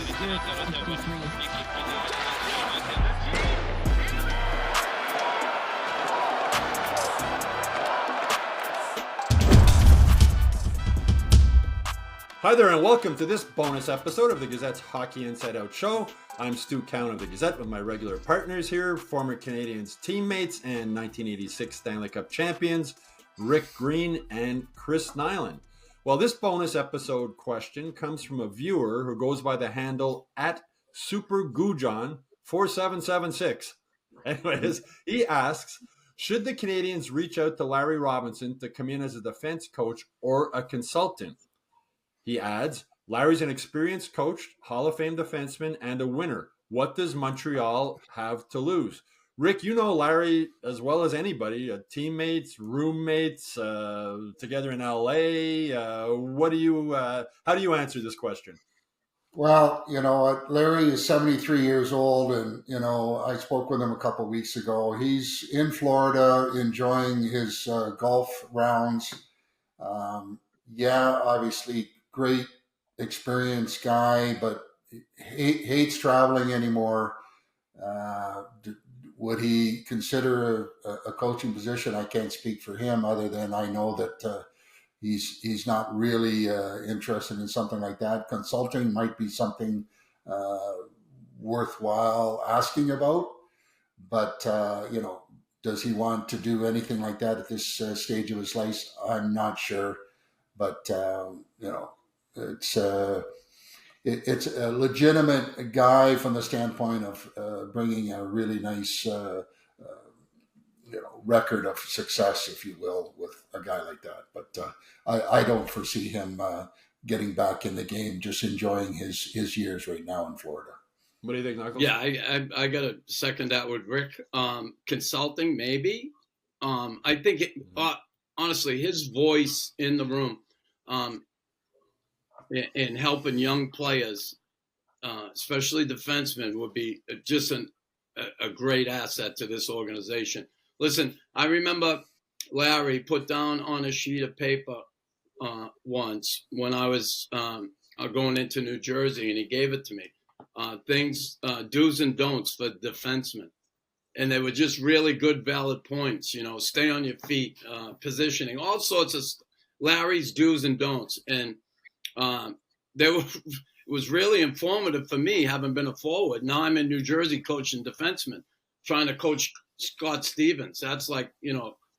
Hi there and welcome to this bonus episode of the Gazette's Hockey Inside Out show. I'm Stu Count of the Gazette with my regular partners here, former Canadiens teammates and 1986 Stanley Cup champions, Rick Green and Chris Nyland. Well, this bonus episode question comes from a viewer who goes by the handle at SuperGujon4776. Anyways, he asks, should the Canadiens reach out to Larry Robinson to come in as a defense coach or a consultant? He adds, Larry's an experienced coach, Hall of Fame defenseman, and a winner. What does Montreal have to lose? Rick, you know Larry as well as anybody, teammates, roommates, together in LA. How do you answer this question? Well, Larry is 73 years old, and, I spoke with him a couple of weeks ago. He's in Florida enjoying his golf rounds. Obviously, great experienced guy, but hates traveling anymore. Would he consider a coaching position? I can't speak for him, other than I know that he's not really interested in something like that. Consulting might be something worthwhile asking about, but does he want to do anything like that at this stage of his life? I'm not sure, but it's a legitimate guy from the standpoint of bringing a really nice record of success, if you will, with a guy like that. But I don't foresee him getting back in the game, just enjoying his years right now in Florida. What do you think, Knuckles? Yeah, I got to second that with Rick. Consulting, maybe. I think, honestly, his voice in the room in helping young players, especially defensemen, would be just a great asset to this organization. Listen, I remember Larry put down on a sheet of paper once when I was going into New Jersey, and he gave it to me. Things, do's and don'ts for defensemen. And they were just really good, valid points, stay on your feet, positioning, all sorts of Larry's do's and don'ts. And it was really informative for me, having been a forward. Now I'm in New Jersey coaching defensemen, trying to coach Scott Stevens. That's like,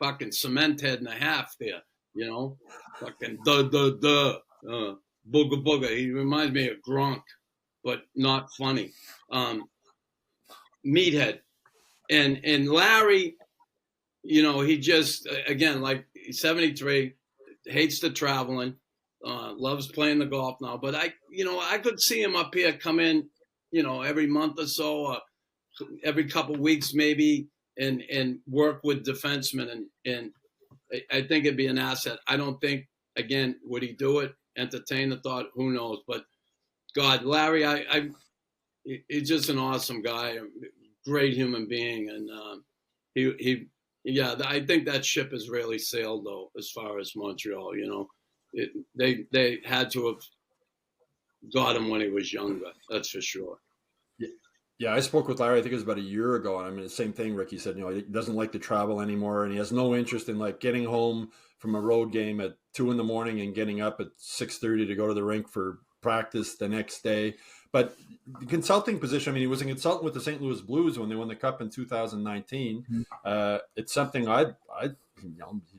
fucking cement head and a half there, fucking booga booga. He reminds me of Gronk, but not funny. Meathead. And Larry, he just, again, like 73, hates the traveling, loves playing the golf now. But I could see him up here come in, every month or so, or every couple of weeks maybe, and work with defensemen. And I think it'd be an asset. I don't think, again, would he do it? Entertain the thought? Who knows? But God, Larry, he's just an awesome guy, a great human being. And I think that ship has really sailed, though, as far as Montreal. They had to have got him when he was younger. That's for sure. Yeah, I spoke with Larry, I think it was about a year ago. And I mean, the same thing, Rick. He said, he doesn't like to travel anymore. And he has no interest in getting home from a road game at 2 a.m. and getting up at 6:30 to go to the rink for practice the next day. But the consulting position, I mean, he was a consultant with the St. Louis Blues when they won the Cup in 2019. It's something he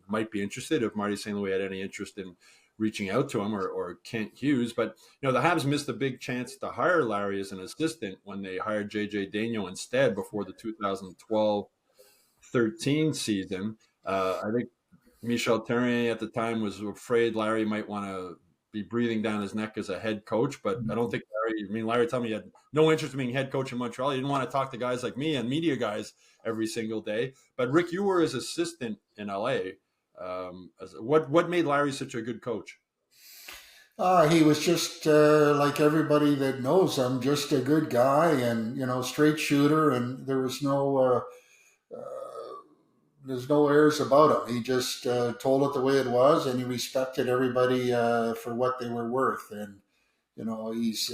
might be interested if Marty St. Louis had any interest in reaching out to him, or Kent Hughes. But, the Habs missed a big chance to hire Larry as an assistant when they hired J.J. Daigneault instead before the 2012-13 season. I think Michel Therrien at the time was afraid Larry might want to be breathing down his neck as a head coach, but I don't think Larry told me he had no interest in being head coach in Montreal. He didn't want to talk to guys like me and media guys every single day. But Rick, you were his assistant in LA. What made Larry such a good coach? He was just like everybody that knows him, just a good guy, and straight shooter, and there's no airs about him. He just told it the way it was, and he respected everybody for what they were worth. And he's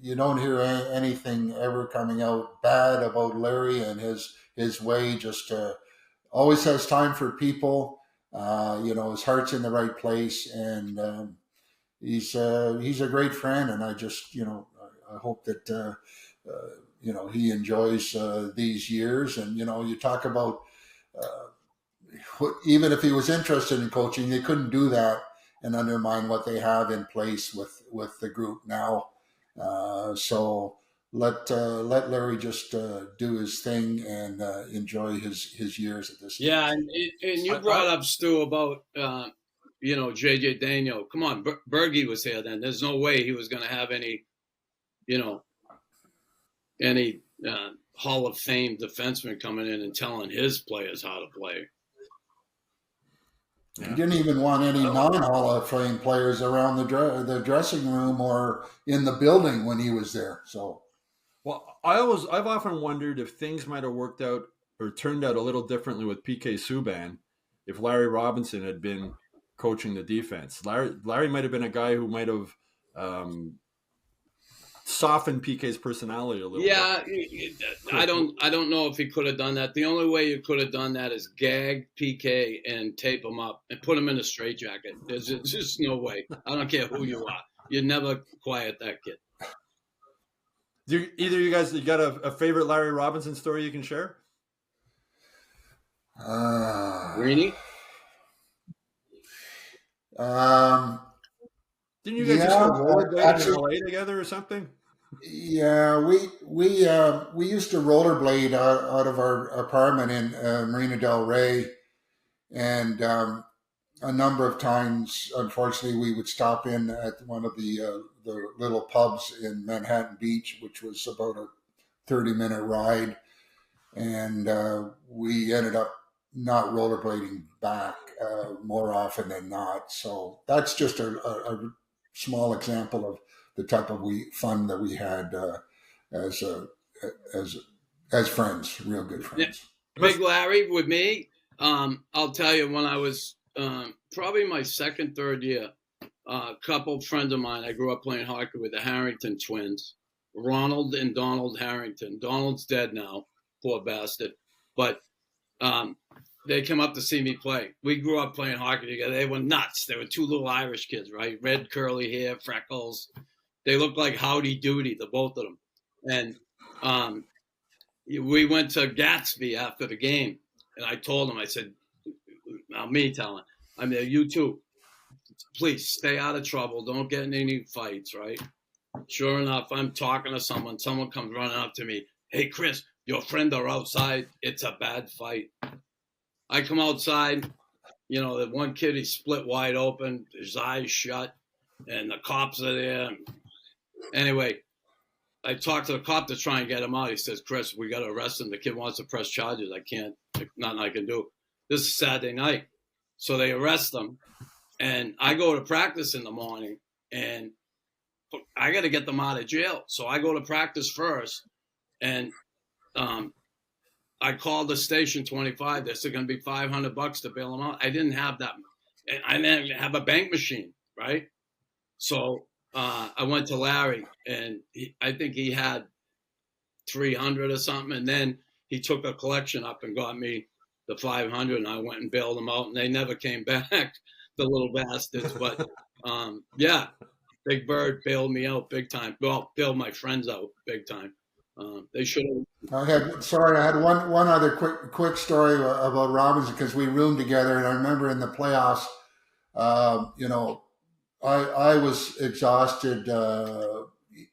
you don't hear anything ever coming out bad about Larry and his way. Just always has time for people. His heart's in the right place, and he's a great friend. And I just I hope that he enjoys these years. And you talk about even if he was interested in coaching, they couldn't do that and undermine what they have in place with the group now. So let Larry just do his thing and enjoy his years at this stage. Yeah, and you brought up, Stu, about JJ Daniel. Come on, Bergie was here then. There's no way he was going to have any Hall of Fame defenseman coming in and telling his players how to play. Yeah. He didn't even want any non-Hall of Fame players around the dressing room or in the building when he was there. So, well, I've often wondered if things might have worked out or turned out a little differently with PK Subban if Larry Robinson had been coaching the defense. Larry might have been a guy who might have softened PK's personality a little bit. Yeah, I don't know if he could have done that. The only way you could have done that is gag PK and tape him up and put him in a straitjacket. There's just no way. I don't care who you are. You never quiet that kid. Either you guys, you got a favorite Larry Robinson story you can share? Greeny? Didn't you guys just go rollerblade in LA together or something? Yeah, we used to rollerblade out of our apartment in Marina Del Rey, and a number of times, unfortunately, we would stop in at one of the little pubs in Manhattan Beach, which was about a 30-minute ride, and we ended up not rollerblading back more often than not. So that's just a small example of the type of fun that we had as friends, real good friends. Yeah. Big Larry with me. I'll tell you, when I was probably my second, third year, a couple friends of mine, I grew up playing hockey with the Harrington twins, Ronald and Donald Harrington. Donald's dead now, poor bastard. But they came up to see me play. We grew up playing hockey together. They were nuts. They were two little Irish kids, right? Red curly hair, freckles. They looked like Howdy Doody, the both of them. And we went to Gatsby after the game. And I told them, I said, now me telling, I mean, you two, please stay out of trouble. Don't get in any fights, right? Sure enough, I'm talking to someone. Someone comes running up to me. Hey, Chris, your friend are outside. It's a bad fight. I come outside, the one kid, he split wide open, his eyes shut, and the cops are there. Anyway, I talked to the cop to try and get him out. He says, Chris, we got to arrest him. The kid wants to press charges. I can't, nothing I can do. This is Saturday night. So they arrest him, and I go to practice in the morning, and I got to get them out of jail. So I go to practice first, and I called the station 25. They said going to be $500 to bail them out. I didn't have that. I didn't have a bank machine, right? So I went to Larry, and I think he had 300 or something. And then he took a collection up and got me the 500, and I went and bailed them out, and they never came back, the little bastards. But yeah, Big Bird bailed me out big time. Well, bailed my friends out big time. They should have. I had one other quick story about Robinson, because we roomed together, and I remember in the playoffs, I was exhausted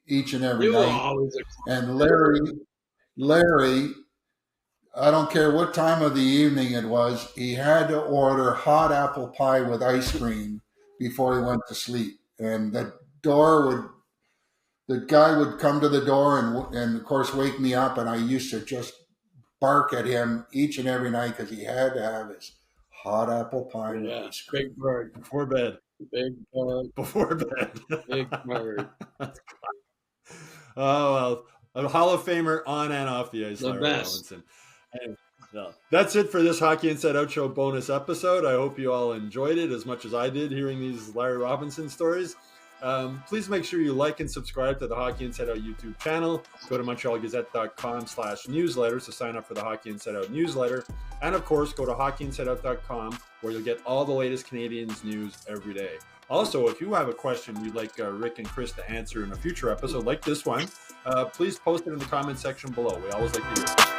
each and every night, and Larry, I don't care what time of the evening it was, he had to order hot apple pie with ice cream before he went to sleep, and the guy would come to the door and of course wake me up, and I used to just bark at him each and every night because he had to have his hot apple pie. Yeah, Big Bird before bed. Big Bird before bed. Big Bird. Oh well, a Hall of Famer on and off the ice, Larry Robinson. And, that's it for this Hockey Inside Out Show bonus episode. I hope you all enjoyed it as much as I did hearing these Larry Robinson stories. Please make sure you like and subscribe to the Hockey Inside Out YouTube channel. Go to montrealgazette.com/newsletters to sign up for the Hockey Inside Out newsletter. And of course, go to hockeyinsideout.com where you'll get all the latest Canadiens news every day. Also, if you have a question you'd like Rick and Chris to answer in a future episode like this one, please post it in the comment section below. We always like to hear it.